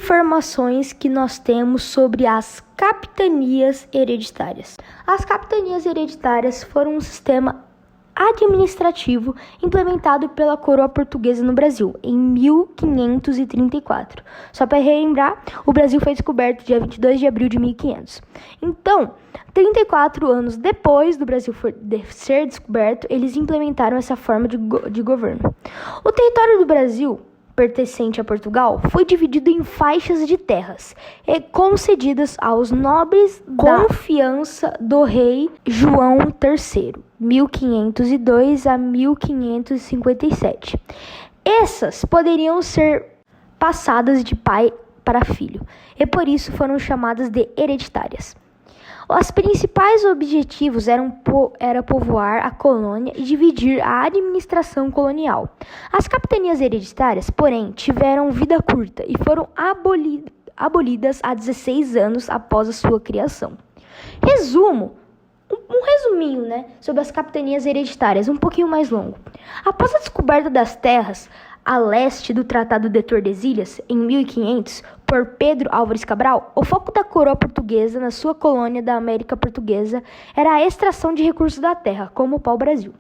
informações que nós temos sobre as capitanias hereditárias. As capitanias hereditárias foram um sistema administrativo implementado pela coroa portuguesa no Brasil em 1534. Só para relembrar, o Brasil foi descoberto dia 22 de abril de 1500. Então, 34 anos depois do Brasil ser descoberto, eles implementaram essa forma de governo. O território do Brasil, pertencente a Portugal, foi dividido em faixas de terras concedidas aos nobres da confiança do rei João III, 1502 a 1557. Essas poderiam ser passadas de pai para filho, e por isso foram chamadas de hereditárias. Os principais objetivos era povoar a colônia e dividir a administração colonial. As capitanias hereditárias, porém, tiveram vida curta e foram abolidas há 16 anos após a sua criação. Um resuminho, sobre as capitanias hereditárias, um pouquinho mais longo. Após a descoberta das terras a leste do Tratado de Tordesilhas, em 1500, por Pedro Álvares Cabral, o foco da coroa portuguesa na sua colônia da América Portuguesa era a extração de recursos da terra, como o pau-brasil.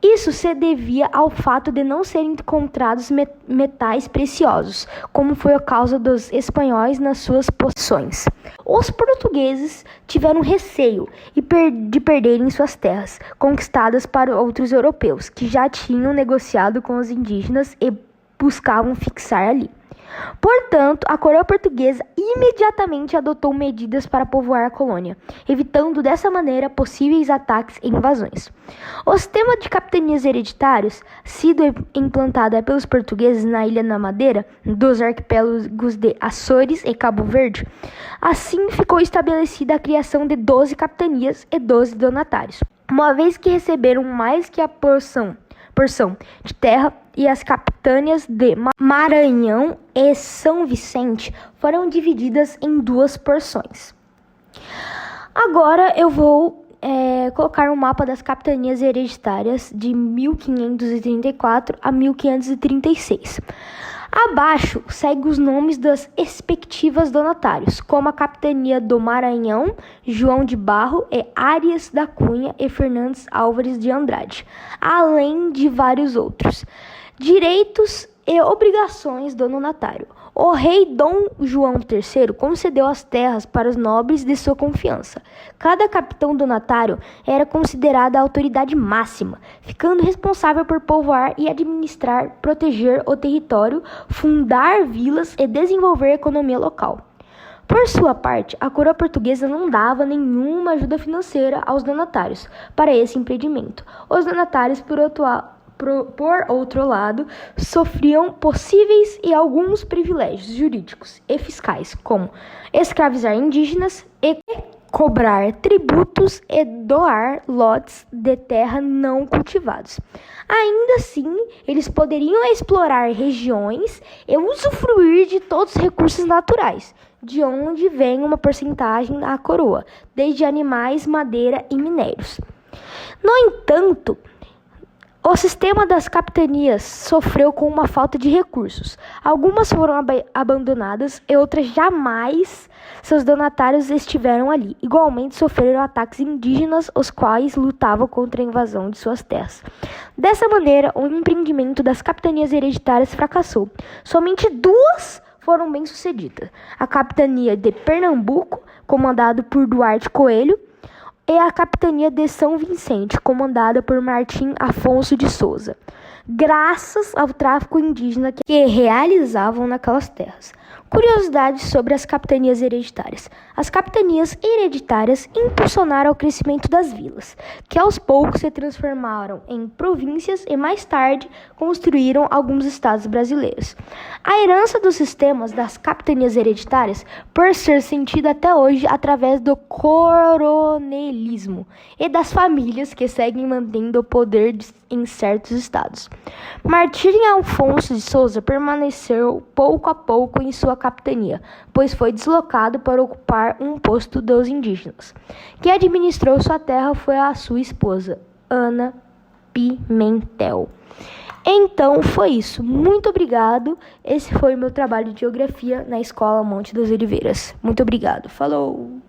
Isso se devia ao fato de não serem encontrados metais preciosos, como foi a causa dos espanhóis nas suas possessões. Os portugueses tiveram receio de perderem suas terras, conquistadas para outros europeus, que já tinham negociado com os indígenas e buscavam fixar ali. Portanto, a coroa portuguesa imediatamente adotou medidas para povoar a colônia, evitando dessa maneira possíveis ataques e invasões. O sistema de capitanias hereditários, sido implantado pelos portugueses na Ilha da Madeira, dos arquipélagos de Açores e Cabo Verde, assim ficou estabelecida a criação de 12 capitanias e 12 donatários, uma vez que receberam mais que a porção de terra, e as capitanias de Maranhão e São Vicente foram divididas em 2 porções. Agora eu vou colocar um mapa das capitanias hereditárias de 1534 a 1536. Abaixo segue os nomes das respectivas donatários, como a capitania do Maranhão, João de Barro e Arias da Cunha e Fernandes Álvares de Andrade, além de vários outros. Direitos e obrigações do donatário. O rei Dom João III concedeu as terras para os nobres de sua confiança. Cada capitão donatário era considerada a autoridade máxima, ficando responsável por povoar e administrar, proteger o território, fundar vilas e desenvolver a economia local. Por sua parte, a coroa portuguesa não dava nenhuma ajuda financeira aos donatários para esse empreendimento. Os donatários, por outro lado, sofriam possíveis e alguns privilégios jurídicos e fiscais, como escravizar indígenas e cobrar tributos e doar lotes de terra não cultivados. Ainda assim, eles poderiam explorar regiões e usufruir de todos os recursos naturais, de onde vem uma porcentagem à coroa, desde animais, madeira e minérios. No entanto, o sistema das capitanias sofreu com uma falta de recursos. Algumas foram abandonadas e outras jamais seus donatários estiveram ali. Igualmente sofreram ataques indígenas, os quais lutavam contra a invasão de suas terras. Dessa maneira, o empreendimento das capitanias hereditárias fracassou. Somente 2 foram bem-sucedidas. A capitania de Pernambuco, comandada por Duarte Coelho, e a capitania de São Vicente, comandada por Martim Afonso de Souza, graças ao tráfico indígena que realizavam naquelas terras. Curiosidades sobre as capitanias hereditárias. As capitanias hereditárias impulsionaram o crescimento das vilas, que aos poucos se transformaram em províncias e mais tarde construíram alguns estados brasileiros. A herança dos sistemas das capitanias hereditárias pode ser sentida até hoje através do coronelismo e das famílias que seguem mantendo o poder em certos estados. Martim Afonso de Souza permaneceu pouco a pouco em sua capitania, pois foi deslocado para ocupar um posto dos indígenas. Quem administrou sua terra foi a sua esposa, Ana Pimentel. Então, foi isso. Muito obrigado. Esse foi o meu trabalho de geografia na Escola Monte das Oliveiras. Muito obrigado. Falou!